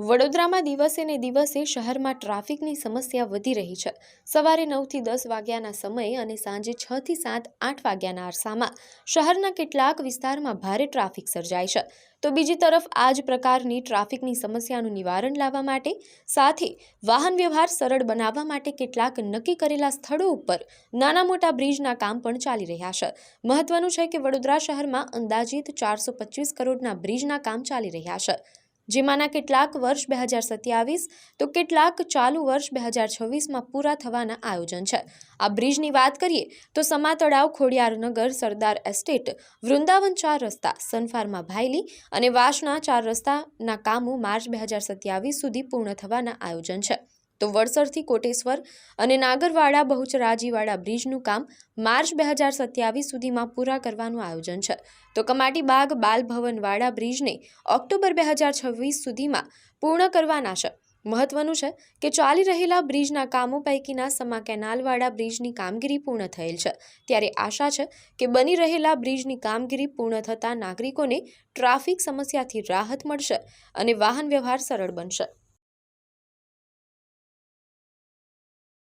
વડોદરામાં દિવસે ને દિવસે શહેરમાં ટ્રાફિકની સમસ્યા વધી રહી છે। સવારે 9 થી 10 વાગ્યાના સમયે અને સાંજે 6 થી 7, 8 વાગ્યાના અરસામાં શહેરના કેટલાક વિસ્તારમાં ભારે ટ્રાફિક સર્જાય છે। તો બીજી તરફ આ જ પ્રકારની ટ્રાફિકની સમસ્યાનું નિવારણ લાવવા માટે સાથે વાહન વ્યવહાર સરળ બનાવવા માટે કેટલાક નક્કી કરેલા સ્થળો ઉપર નાના મોટા બ્રિજના કામ પણ ચાલી રહ્યા છે। મહત્વનું છે કે વડોદરા શહેરમાં અંદાજિત 425 કરોડના બ્રિજના કામ ચાલી રહ્યા છે, જેમાંના કેટલાક વર્ષ 2027 તો કેટલાક ચાલુ વર્ષ 2026માં પૂરા થવાના આયોજન છે। આ બ્રિજની વાત કરીએ તો સમા તળાવ, ખોડિયારનગર, સરદાર એસ્ટેટ, વૃંદાવન 4 રસ્તા, સનફાર્મા ભાયલી અને વાસણા 4 રસ્તાના કામો માર્ચ 2027 સુધી પૂર્ણ થવાના આયોજન છે। તો વડસરથી કોટેશ્વર અને નાગરવાડા બહુચરાજીવાડા બ્રિજનું કામ માર્ચ 2027 સુધીમાં પૂરા કરવાનું આયોજન છે। તો કમાટીબાગ બાલભવનવાડા બ્રિજને ઓક્ટોબર 2026 સુધીમાં પૂર્ણ કરવાના છે। મહત્વનું છે કે ચાલી રહેલા બ્રિજના કામો પૈકીના સમા કેનાલવાડા બ્રિજની કામગીરી પૂર્ણ થયેલ છે, ત્યારે આશા છે કે બની રહેલા બ્રિજની કામગીરી પૂર્ણ થતાં નાગરિકોને ટ્રાફિક સમસ્યાથી રાહત મળશે અને વાહન વ્યવહાર સરળ બનશે।